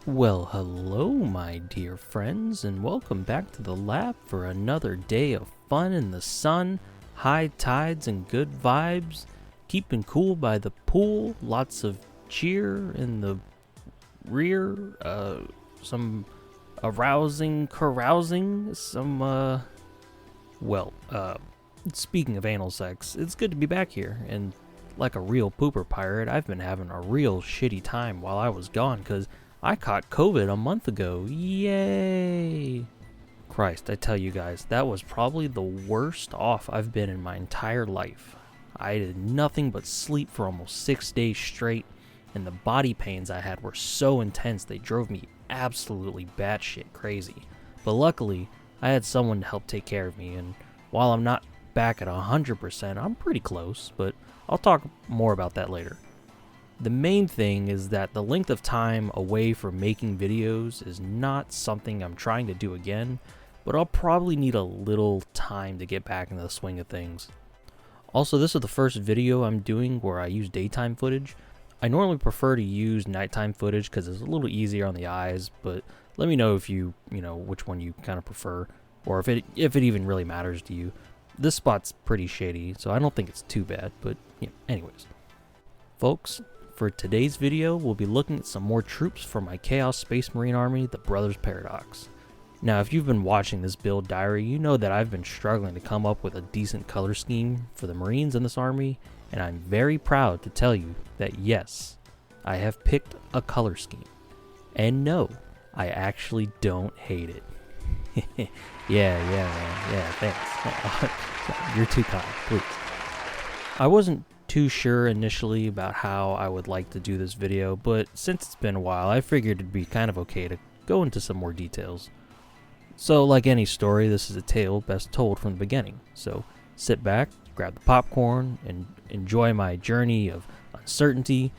Well, hello, my dear friends, and welcome back to the lab for another day of fun in the sun, high tides and good vibes, keeping cool by the pool, lots of cheer in the rear, some carousing, speaking of anal sex, it's good to be back here, and like a real pooper pirate, I've been having a real shitty time while I was gone, because I caught COVID a month ago. Yay! Christ, I tell you guys, that was probably the worst off I've been in my entire life. I did nothing but sleep for almost 6 days straight, and the body pains I had were so intense they drove me absolutely batshit crazy. But luckily, I had someone to help take care of me, and while I'm not back at 100%, I'm pretty close, but I'll talk more about that later. The main thing is that the length of time away from making videos is not something I'm trying to do again, but I'll probably need a little time to get back into the swing of things. Also, this is the first video I'm doing where I use daytime footage. I normally prefer to use nighttime footage because it's a little easier on the eyes, but let me know if you know, which one you kind of prefer, or if it even really matters to you. This spot's pretty shady, so I don't think it's too bad, but anyways. Folks, for today's video, we'll be looking at some more troops for my Chaos Space Marine army, the Brothers Paradox. Now, if you've been watching this build diary, you know that I've been struggling to come up with a decent color scheme for the Marines in this army, and I'm very proud to tell you that yes, I have picked a color scheme. And no, I actually don't hate it. Yeah, thanks. You're too kind, please. I wasn't too sure initially about how I would like to do this video, but since it's been a while, I figured it'd be kind of okay to go into some more details. So like any story, this is a tale best told from the beginning. So sit back, grab the popcorn, and enjoy my journey of uncertainty,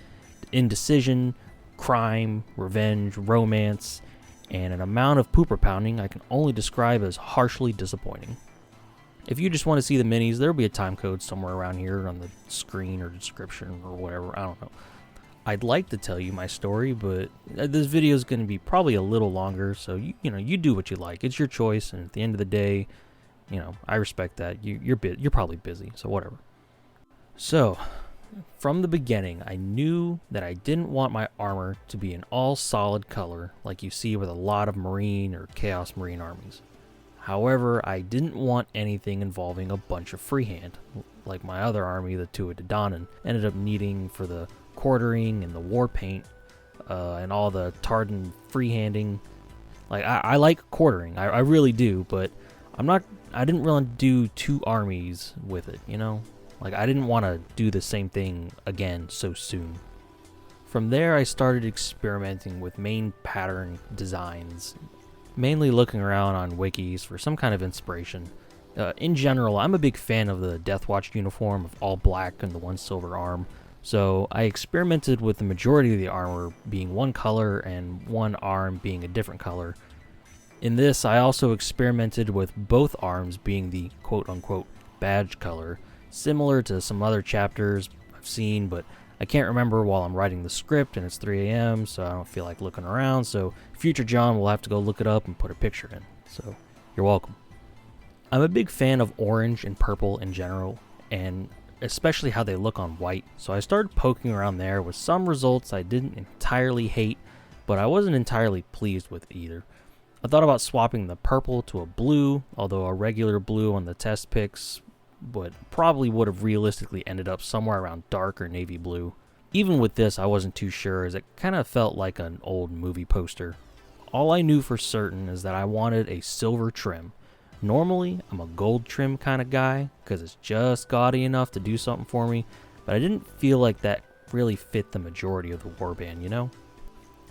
indecision, crime, revenge, romance, and an amount of pooper pounding I can only describe as harshly disappointing. If you just want to see the minis, there'll be a time code somewhere around here on the screen or description or whatever, I don't know. I'd like to tell you my story, but this video is going to be probably a little longer, so you do what you like. It's your choice, and at the end of the day, I respect that. You're probably busy, so whatever. So, from the beginning, I knew that I didn't want my armor to be an all solid color like you see with a lot of Marine or Chaos Marine armies. However, I didn't want anything involving a bunch of freehand, like my other army, the Tuatha De Danann, ended up needing for the quartering and the war paint, and all the Tartan freehanding. Like, I like quartering, I really do, but I didn't really do two armies with it, Like, I didn't want to do the same thing again so soon. From there, I started experimenting with main pattern designs, mainly looking around on wikis for some kind of inspiration. In general, I'm a big fan of the Deathwatch uniform of all black and the one silver arm, so I experimented with the majority of the armor being one color and one arm being a different color. In this, I also experimented with both arms being the quote-unquote badge color, similar to some other chapters I've seen, but I can't remember while I'm writing the script and it's 3 a.m. so I don't feel like looking around, so future John will have to go look it up and put a picture in, so you're welcome. I'm a big fan of orange and purple in general, and especially how they look on white, so I started poking around there with some results I didn't entirely hate, but I wasn't entirely pleased with either. I thought about swapping the purple to a blue, although a regular blue on the test pics, but probably would have realistically ended up somewhere around dark or navy blue. Even with this, I wasn't too sure, as it kind of felt like an old movie poster. All I knew for certain is that I wanted a silver trim. Normally, I'm a gold trim kind of guy, because it's just gaudy enough to do something for me, but I didn't feel like that really fit the majority of the warband,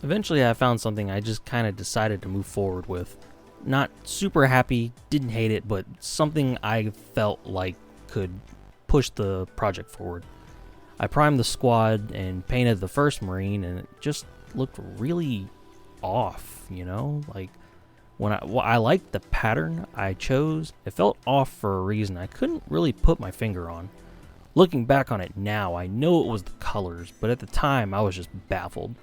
Eventually, I found something I just kind of decided to move forward with. Not super happy, didn't hate it, but something I felt like could push the project forward. I primed the squad and painted the first Marine, and it just looked really off, Like, when I liked the pattern I chose, it felt off for a reason I couldn't really put my finger on. Looking back on it now, I know it was the colors, but at the time I was just baffled.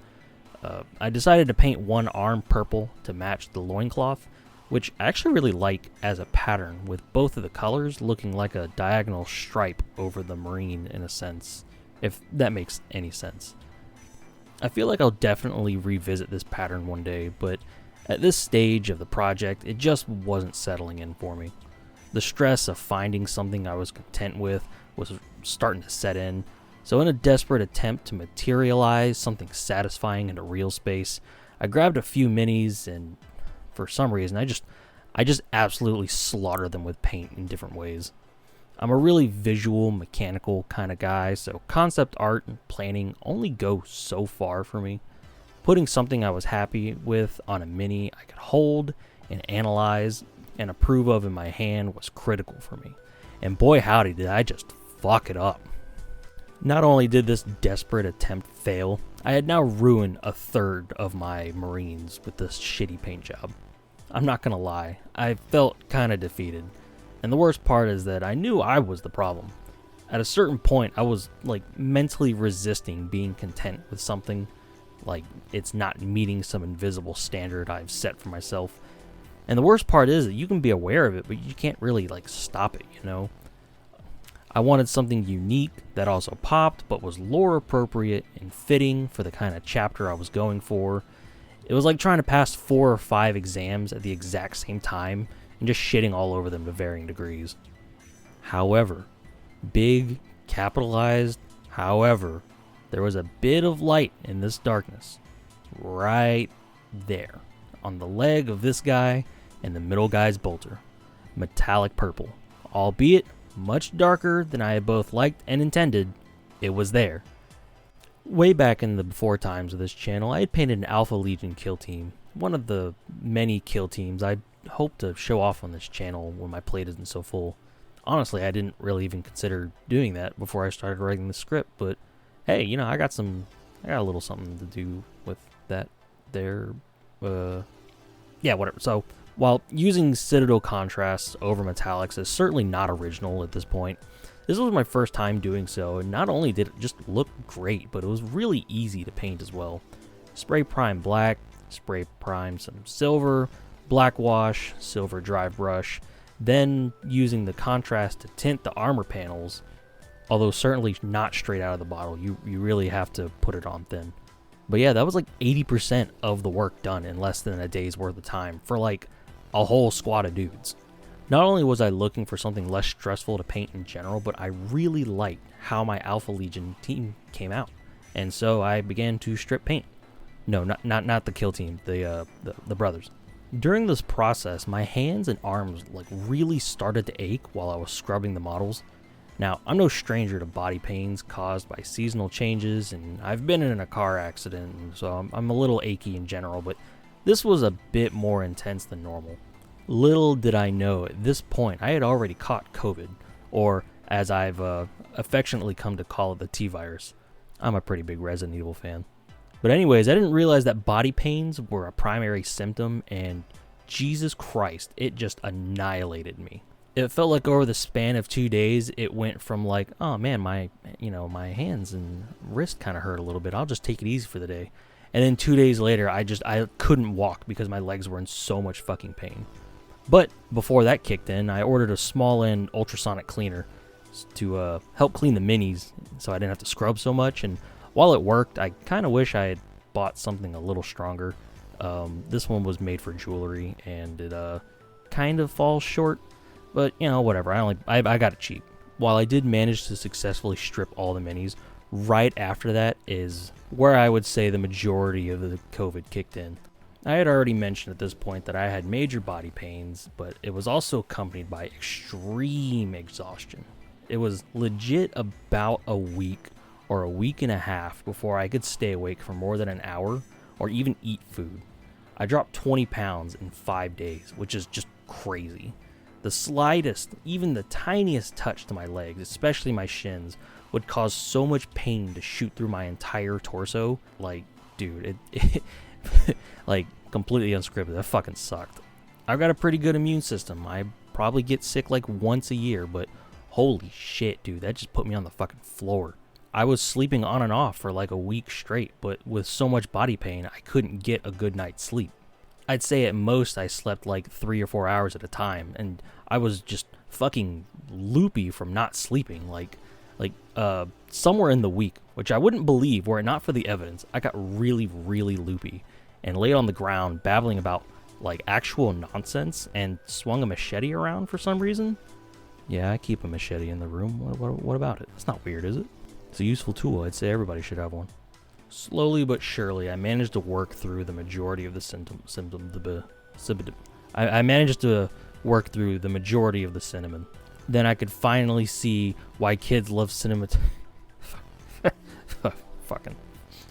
I decided to paint one arm purple to match the loincloth, which I actually really like as a pattern, with both of the colors looking like a diagonal stripe over the marine in a sense, if that makes any sense. I feel like I'll definitely revisit this pattern one day, but at this stage of the project, it just wasn't settling in for me. The stress of finding something I was content with was starting to set in, so in a desperate attempt to materialize something satisfying into real space, I grabbed a few minis and for some reason, I just absolutely slaughtered them with paint in different ways. I'm a really visual, mechanical kind of guy, so concept art and planning only go so far for me. Putting something I was happy with on a mini I could hold and analyze and approve of in my hand was critical for me. And boy howdy did I just fuck it up. Not only did this desperate attempt fail, I had now ruined a third of my Marines with this shitty paint job. I'm not gonna lie, I felt kinda defeated. And the worst part is that I knew I was the problem. At a certain point, I was like mentally resisting being content with something, like it's not meeting some invisible standard I've set for myself. And the worst part is that you can be aware of it, but you can't really like stop it, you know? I wanted something unique that also popped, but was lore appropriate and fitting for the kind of chapter I was going for. It was like trying to pass 4 or 5 exams at the exact same time and just shitting all over them to varying degrees. However, big, capitalized, however, there was a bit of light in this darkness. Right there, on the leg of this guy and the middle guy's bolter. Metallic purple. Albeit much darker than I had both liked and intended, it was there. Way back in the before times of this channel, I had painted an Alpha Legion kill team, one of the many kill teams I hope to show off on this channel when my plate isn't so full. Honestly, I didn't really even consider doing that before I started writing the script, but hey, you know, I got a little something to do with that there. Yeah, whatever. So, while using Citadel contrasts over metallics is certainly not original at this point, this was my first time doing so, and not only did it just look great, but it was really easy to paint as well. Spray prime black, spray prime some silver, black wash, silver dry brush, then using the contrast to tint the armor panels, although certainly not straight out of the bottle, you really have to put it on thin. But yeah, that was like 80% of the work done in less than a day's worth of time for like a whole squad of dudes. Not only was I looking for something less stressful to paint in general, but I really liked how my Alpha Legion team came out. And so I began to strip paint. No, not the kill team, the brothers. During this process, my hands and arms like really started to ache while I was scrubbing the models. Now, I'm no stranger to body pains caused by seasonal changes, and I've been in a car accident, so I'm a little achy in general, but this was a bit more intense than normal. Little did I know at this point I had already caught COVID, or as I've affectionately come to call it, the T-virus. I'm a pretty big Resident Evil fan. But anyways, I didn't realize that body pains were a primary symptom, and Jesus Christ, it just annihilated me. It felt like over the span of 2 days, it went from like, oh man, my hands and wrist kind of hurt a little bit. I'll just take it easy for the day. And then 2 days later, I couldn't walk because my legs were in so much fucking pain. But before that kicked in, I ordered a small end ultrasonic cleaner to help clean the minis so I didn't have to scrub so much. And while it worked, I kind of wish I had bought something a little stronger. This one was made for jewelry, and it kind of falls short. But, you know, whatever. I got it cheap. While I did manage to successfully strip all the minis, right after that is where I would say the majority of the COVID kicked in. I had already mentioned at this point that I had major body pains, but it was also accompanied by extreme exhaustion. It was legit about a week or a week and a half before I could stay awake for more than an hour or even eat food. I dropped 20 pounds in 5 days, which is just crazy. The slightest, even the tiniest touch to my legs, especially my shins, would cause so much pain to shoot through my entire torso. Like, dude, it like, completely unscripted. That fucking sucked. I've got a pretty good immune system. I probably get sick like once a year, but holy shit, dude, that just put me on the fucking floor. I was sleeping on and off for like a week straight, but with so much body pain, I couldn't get a good night's sleep. I'd say at most I slept like 3 or 4 hours at a time, and I was just fucking loopy from not sleeping, like somewhere in the week, which I wouldn't believe were it not for the evidence. I got really, really loopy and laid on the ground babbling about like actual nonsense and swung a machete around for some reason. Yeah, I keep a machete in the room. What about it? It's not weird, is it? It's a useful tool. I'd say everybody should have one. Slowly but surely, I managed to work through the majority of the I managed to work through the majority of the cinnamon. Then I could finally see why kids love cinnamon. Fucking.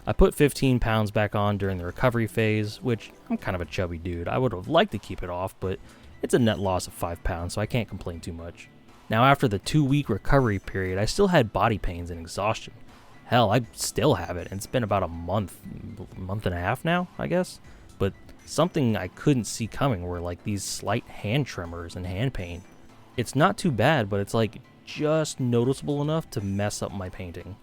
I put 15 pounds back on during the recovery phase, which I'm kind of a chubby dude. I would have liked to keep it off, but it's a net loss of 5 pounds, so I can't complain too much. Now, after the 2-week recovery period, I still had body pains and exhaustion. Hell, I still have it, and it's been about a month and a half now, I guess. But something I couldn't see coming were like these slight hand tremors and hand pain. It's not too bad, but it's like just noticeable enough to mess up my painting.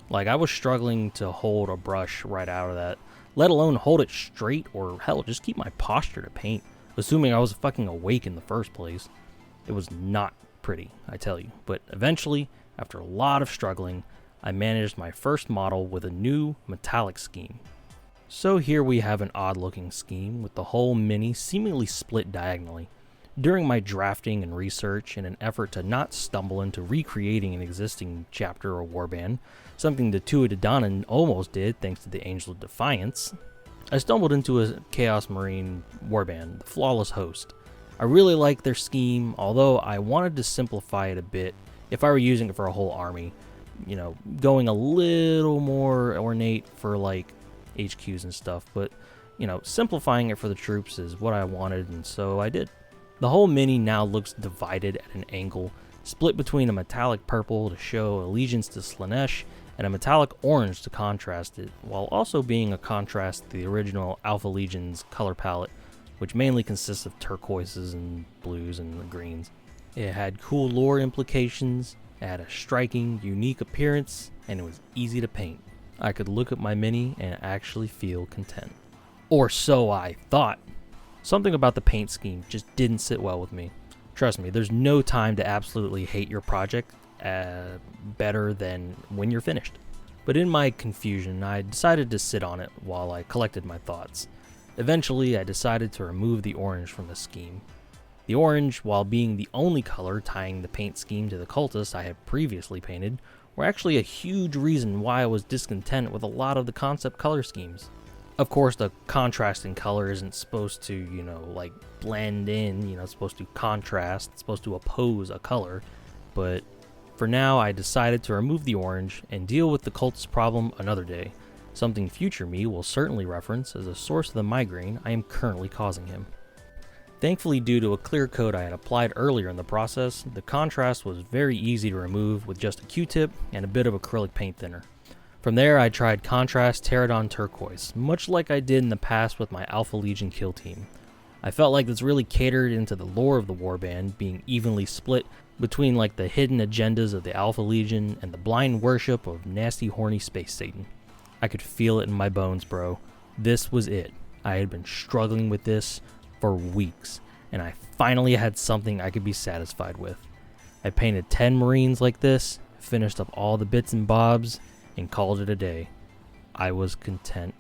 Like, I was struggling to hold a brush right out of that, let alone hold it straight or hell, just keep my posture to paint, assuming I was fucking awake in the first place. It was not pretty, I tell you. But eventually, after a lot of struggling, I managed my first model with a new metallic scheme. So here we have an odd looking scheme with the whole mini seemingly split diagonally. During my drafting and research in an effort to not stumble into recreating an existing chapter or warband, something the Tua Dedanan almost did thanks to the Angel of Defiance, I stumbled into a Chaos Marine warband, the Flawless Host. I really like their scheme, although I wanted to simplify it a bit if I were using it for a whole army. You know, going a little more ornate for like HQs and stuff, but you know, simplifying it for the troops is what I wanted, and so I did. The whole mini now looks divided at an angle, split between a metallic purple to show allegiance to Slaanesh and a metallic orange to contrast it, while also being a contrast to the original Alpha Legion's color palette, which mainly consists of turquoises and blues and greens. It had cool lore implications, it had a striking, unique appearance, and it was easy to paint. I could look at my mini and actually feel content. Or so I thought. Something about the paint scheme just didn't sit well with me. Trust me, there's no time to absolutely hate your project better than when you're finished. But in my confusion, I decided to sit on it while I collected my thoughts. Eventually, I decided to remove the orange from the scheme. The orange, while being the only color tying the paint scheme to the cultists I had previously painted, were actually a huge reason why I was discontent with a lot of the concept color schemes. Of course, the contrasting color isn't supposed to, you know, like blend in, you know, it's supposed to contrast, it's supposed to oppose a color, but for now I decided to remove the orange and deal with the cultist problem another day, something future me will certainly reference as a source of the migraine I am currently causing him. Thankfully, due to a clear coat I had applied earlier in the process, the contrast was very easy to remove with just a Q-tip and a bit of acrylic paint thinner. From there, I tried Contrast Pterodon Turquoise, much like I did in the past with my Alpha Legion kill team. I felt like this really catered into the lore of the warband, being evenly split between like the hidden agendas of the Alpha Legion and the blind worship of nasty horny space Satan. I could feel it in my bones, bro. This was it. I had been struggling with this for weeks, and I finally had something I could be satisfied with. I painted 10 Marines like this, finished up all the bits and bobs, and called it a day. I was content.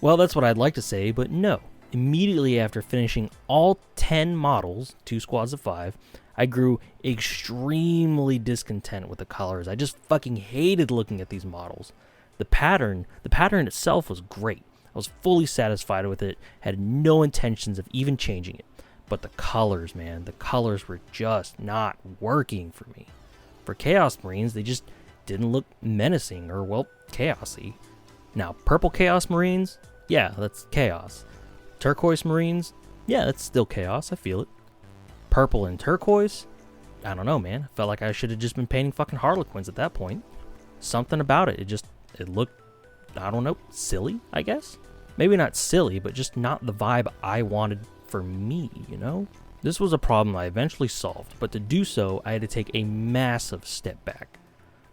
Well, that's what I'd like to say, but no. Immediately after finishing all 10 models, 2 squads of 5, I grew extremely discontent with the colors. I just fucking hated looking at these models. The pattern itself was great. I was fully satisfied with it, had no intentions of even changing it. But the colors, man, the colors were just not working for me. For Chaos Marines, they just didn't look menacing or, well, chaosy. Now, purple Chaos Marines, yeah, that's chaos. Turquoise Marines, yeah, that's still chaos, I feel it. Purple and turquoise, I don't know, man. I felt like I should have just been painting fucking Harlequins at that point. Something about it, it looked, I don't know, silly, I guess? Maybe not silly, but just not the vibe I wanted for me, you know? This was a problem I eventually solved, but to do so, I had to take a massive step back.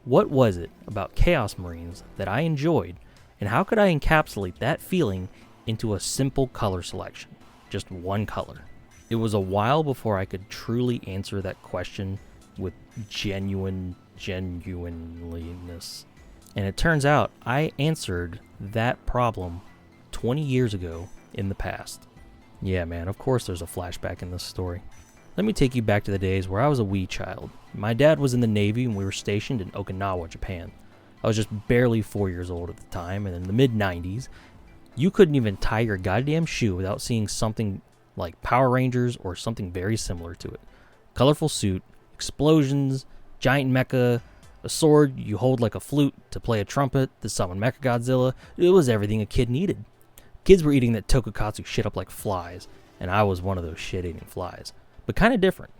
What was it about Chaos Marines that I enjoyed, and how could I encapsulate that feeling into a simple color selection? Just one color. It was a while before I could truly answer that question with genuineness. And it turns out I answered that problem 20 years ago in the past. Yeah, man, of course there's a flashback in this story. Let me take you back to the days where I was a wee child. My dad was in the Navy and we were stationed in Okinawa, Japan. I was just barely 4 years old at the time, and in the mid-90s, you couldn't even tie your goddamn shoe without seeing something like Power Rangers or something very similar to it. Colorful suit, explosions, giant mecha, a sword you hold like a flute to play a trumpet to summon Mechagodzilla. It was everything a kid needed. Kids were eating that tokusatsu shit up like flies, and I was one of those shit-eating flies. But kind of different.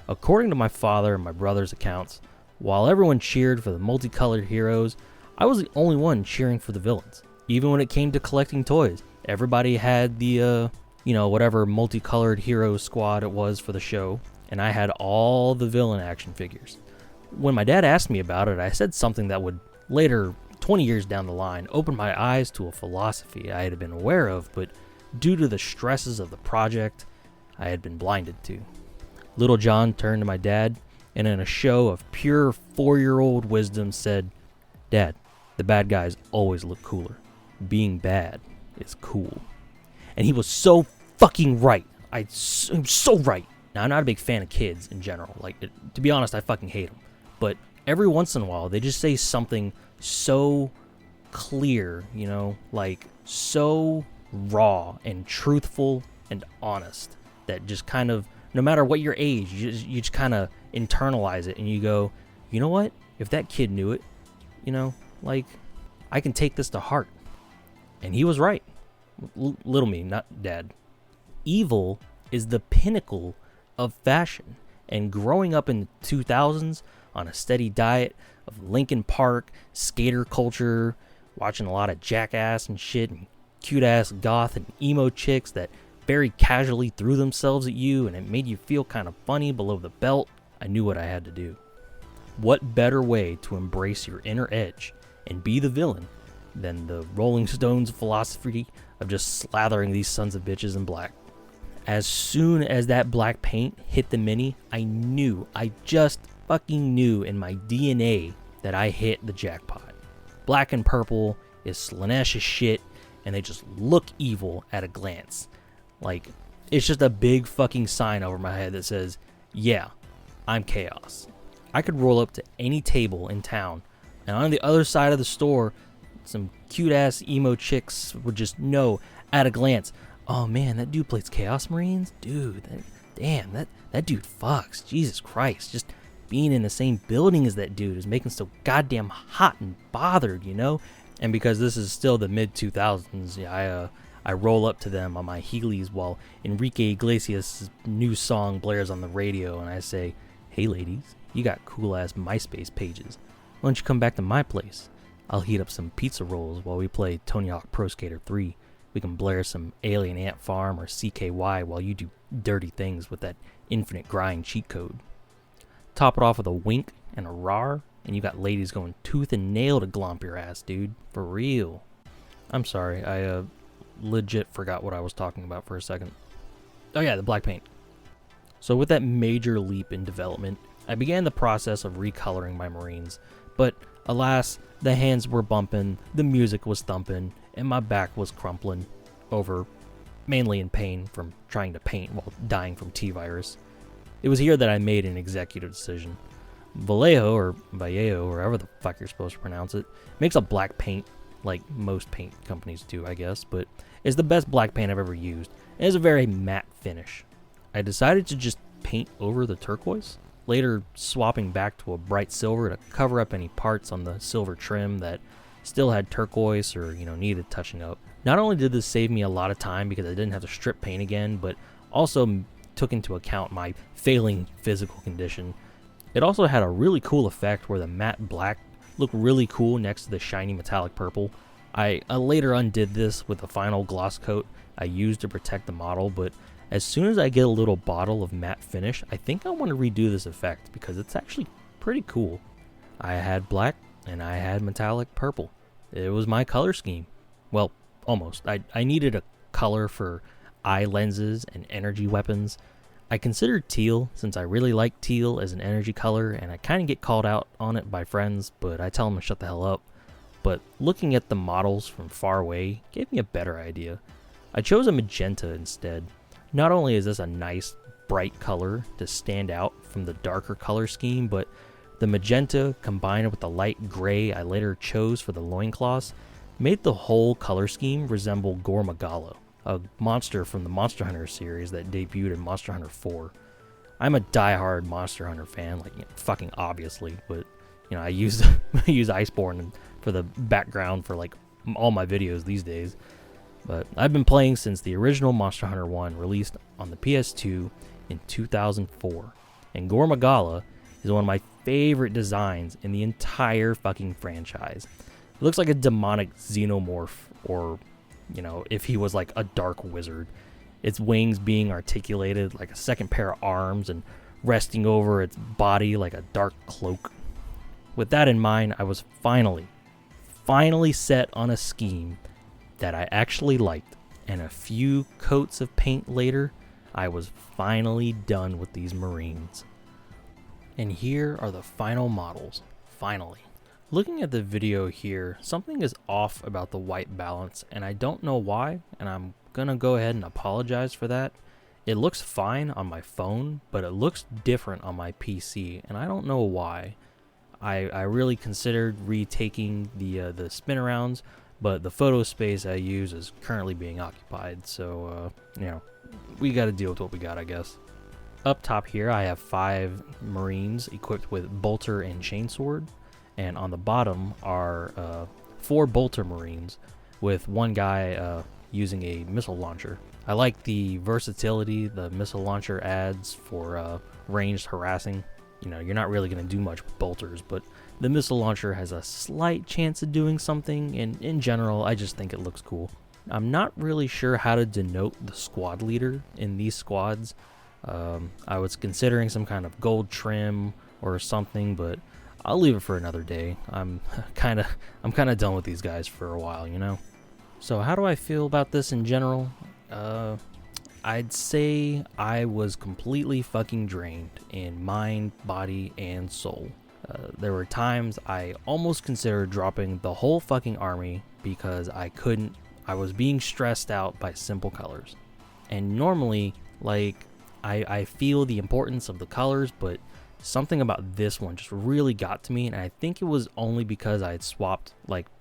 According to my father and my brother's accounts, while everyone cheered for the multicolored heroes, I was the only one cheering for the villains. Even when it came to collecting toys, everybody had the, whatever multicolored hero squad it was for the show, and I had all the villain action figures. When my dad asked me about it, I said something that would later, 20 years down the line, open my eyes to a philosophy I had been aware of, but due to the stresses of the project, I had been blinded to. Little John turned to my dad, and in a show of pure 4-year-old wisdom said, "Dad, the bad guys always look cooler. Being bad is cool." And he was so fucking right. I'm so right. Now, I'm not a big fan of kids in general. To be honest, I fucking hate them. But every once in a while, they just say something so clear, so raw and truthful and honest that just kind of, no matter what your age, you just kind of internalize it and you go, you know what? If that kid knew it, I can take this to heart. And he was right. Little me, not dad. Evil is the pinnacle of fashion. And growing up in the 2000s on a steady diet of Linkin Park, skater culture, watching a lot of Jackass and shit, and cute-ass goth and emo chicks that very casually threw themselves at you and it made you feel kind of funny below the belt, I knew what I had to do. What better way to embrace your inner edge and be the villain than the Rolling Stones philosophy of just slathering these sons of bitches in black? As soon as that black paint hit the mini, I just fucking knew in my DNA that I hit the jackpot. Black and purple is Slanesh as shit, and they just look evil at a glance. It's just a big fucking sign over my head that says, yeah, I'm chaos. I could roll up to any table in town, and on the other side of the store, some cute-ass emo chicks would just know at a glance, oh man, that dude plays Chaos Marines? Dude, that dude fucks. Jesus Christ, just being in the same building as that dude is making so goddamn hot and bothered, And because this is still the mid-2000s, I roll up to them on my Heelys while Enrique Iglesias' new song blares on the radio, and I say, "Hey ladies, you got cool-ass MySpace pages. Why don't you come back to my place? I'll heat up some pizza rolls while we play Tony Hawk Pro Skater 3. We can blare some Alien Ant Farm or CKY while you do dirty things with that infinite grind cheat code. Top it off with a wink and a rar, and you got ladies going tooth and nail to glomp your ass, dude. For real." I'm sorry, I legit forgot what I was talking about for a second. Oh yeah, the black paint. So with that major leap in development, I began the process of recoloring my Marines. But alas, the hands were bumping, the music was thumping, and my back was crumpling over, mainly in pain from trying to paint while dying from T-virus. It was here that I made an executive decision. Vallejo, or Vallejo, or however the fuck you're supposed to pronounce it, makes a black paint, like most paint companies do, I guess, but it's the best black paint I've ever used, and it's a very matte finish. I decided to just paint over the turquoise, later swapping back to a bright silver to cover up any parts on the silver trim that still had turquoise or, needed touching up. Not only did this save me a lot of time because I didn't have to strip paint again, but also took into account my failing physical condition. It also had a really cool effect where the matte black looked really cool next to the shiny metallic purple. I later undid this with the final gloss coat I used to protect the model, but as soon as I get a little bottle of matte finish, I think I want to redo this effect because it's actually pretty cool. I had black and I had metallic purple. It was my color scheme. Well, almost. I needed a color for eye lenses and energy weapons. I considered teal since I really like teal as an energy color, and I kind of get called out on it by friends, but I tell them to shut the hell up. But looking at the models from far away gave me a better idea. I chose a magenta instead. Not only is this a nice, bright color to stand out from the darker color scheme, but the magenta combined with the light gray I later chose for the loincloths made the whole color scheme resemble Gormagala, a monster from the Monster Hunter series that debuted in Monster Hunter 4. I'm a diehard Monster Hunter fan, like, fucking obviously, but I use I use Iceborne for the background for like all my videos these days. But I've been playing since the original Monster Hunter 1 released on the PS2 in 2004, and Gormagala is one of my favorite designs in the entire fucking franchise. It looks like a demonic xenomorph, or if he was like a dark wizard. Its wings being articulated like a second pair of arms and resting over its body like a dark cloak. With that in mind, I was finally set on a scheme that I actually liked, and a few coats of paint later, I was finally done with these Marines. And here are the final models, finally. Looking at the video here, something is off about the white balance, and I don't know why, and I'm gonna go ahead and apologize for that. It looks fine on my phone, but it looks different on my PC, and I don't know why. I really considered retaking the spin arounds, but the photo space I use is currently being occupied, so we gotta deal with what we got, I guess. Up top here I have 5 Marines equipped with bolter and chainsword, and on the bottom are 4 bolter Marines with one guy using a missile launcher. I like the versatility the missile launcher adds for ranged harassing. You're not really going to do much with bolters, but the missile launcher has a slight chance of doing something, and in general, I just think it looks cool. I'm not really sure how to denote the squad leader in these squads. I was considering some kind of gold trim or something, but I'll leave it for another day. I'm kind of done with these guys for a while, So how do I feel about this in general? I'd say I was completely fucking drained in mind, body, and soul. There were times I almost considered dropping the whole fucking army because I was being stressed out by simple colors. And normally, I feel the importance of the colors, but something about this one just really got to me, and I think it was only because I had swapped,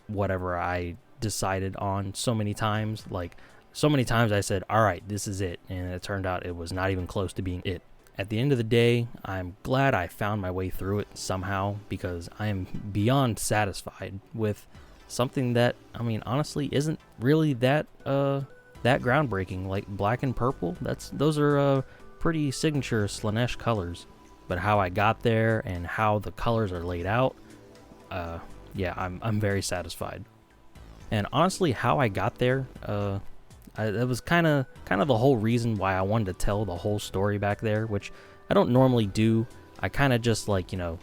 whatever I decided on so many times. So many times I said, alright, this is it, and it turned out it was not even close to being it. At the end of the day, I'm glad I found my way through it somehow, because I am beyond satisfied with something that, honestly isn't really that groundbreaking. Like black and purple, those are pretty signature Slanesh colors. But how I got there and how the colors are laid out, I'm very satisfied. And honestly, how I got there, that was kind of the whole reason why I wanted to tell the whole story back there, which I don't normally do. I kind of just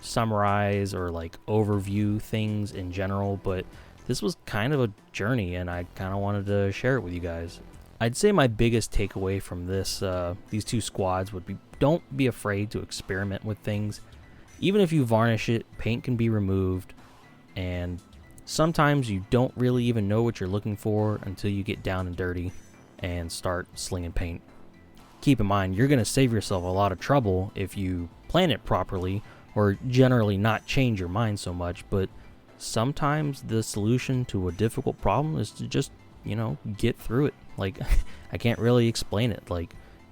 summarize or overview things in general, but this was kind of a journey, and I kind of wanted to share it with you guys. I'd say my biggest takeaway from these 2 squads would be, don't be afraid to experiment with things. Even if you varnish it, paint can be removed, and sometimes you don't really even know what you're looking for until you get down and dirty and start slinging paint. Keep in mind, you're going to save yourself a lot of trouble if you plan it properly, or generally not change your mind so much, but sometimes the solution to a difficult problem is to just, get through it. I can't really explain it.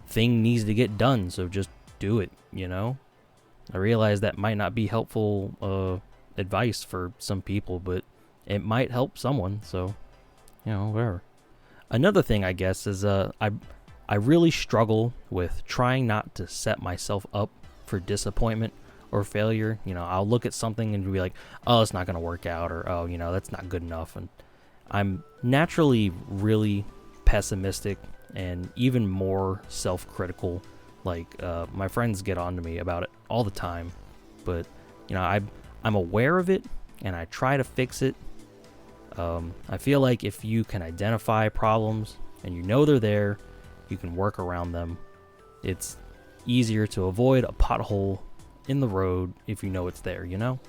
Thing needs to get done, so just do it, I realize that might not be helpful advice for some people, but it might help someone, so, whatever. Another thing, I guess, is I really struggle with trying not to set myself up for disappointment or failure. I'll look at something and be like, oh, it's not going to work out, or, oh, that's not good enough. And I'm naturally really pessimistic and even more self-critical. My friends get on to me about it all the time, but, I'm aware of it and I try to fix it. I feel like if you can identify problems and you know they're there, you can work around them. It's easier to avoid a pothole in the road if you know it's there, you know?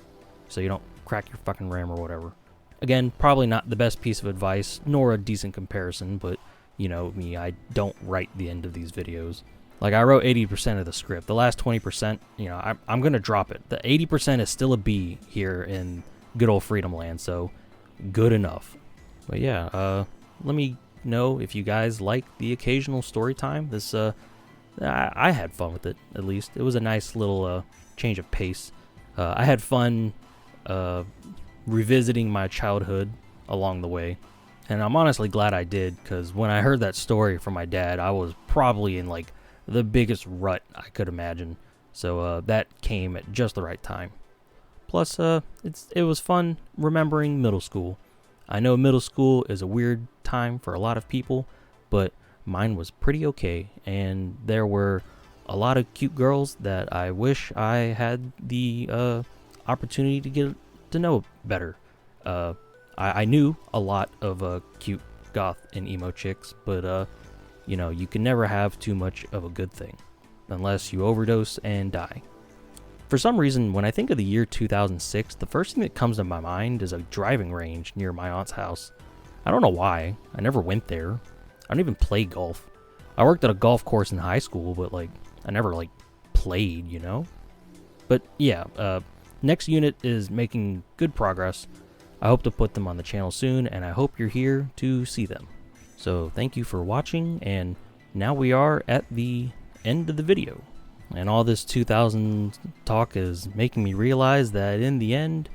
So you don't crack your fucking rim or whatever. Again, probably not the best piece of advice, nor a decent comparison, but you know me, I don't write the end of these videos. Like, I wrote 80% of the script. The last 20%, you know, I'm going to drop it. The 80% is still a B here in good old Freedom Land, so good enough. But yeah, let me know if you guys like the occasional story time. This, I had fun with it, at least. It was a nice little change of pace. I had fun revisiting my childhood along the way. And I'm honestly glad I did, because when I heard that story from my dad, I was probably in, like, the biggest rut I could imagine. So that came at just the right time. Plus, it was fun remembering middle school. I know middle school is a weird time for a lot of people, but mine was pretty okay, and there were a lot of cute girls that I wish I had the opportunity to get to know better. I knew a lot of cute goth and emo chicks, but you know, you can never have too much of a good thing unless you overdose and die. For some reason, when I think of the year 2006, the first thing that comes to my mind is a driving range near my aunt's house. I don't know why. I never went there. I don't even play golf. I worked at a golf course in high school, but like, I never like played, you know? But yeah, next unit is making good progress. I hope to put them on the channel soon, and I hope you're here to see them. So thank you for watching, and now we are at the end of the video. And all this 2000 talk is making me realize that in the end,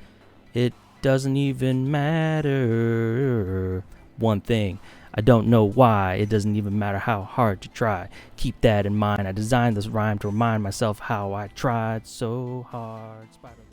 it doesn't even matter. One thing, I don't know why, it doesn't even matter how hard you try. Keep that in mind. I designed this rhyme to remind myself how I tried so hard. Spider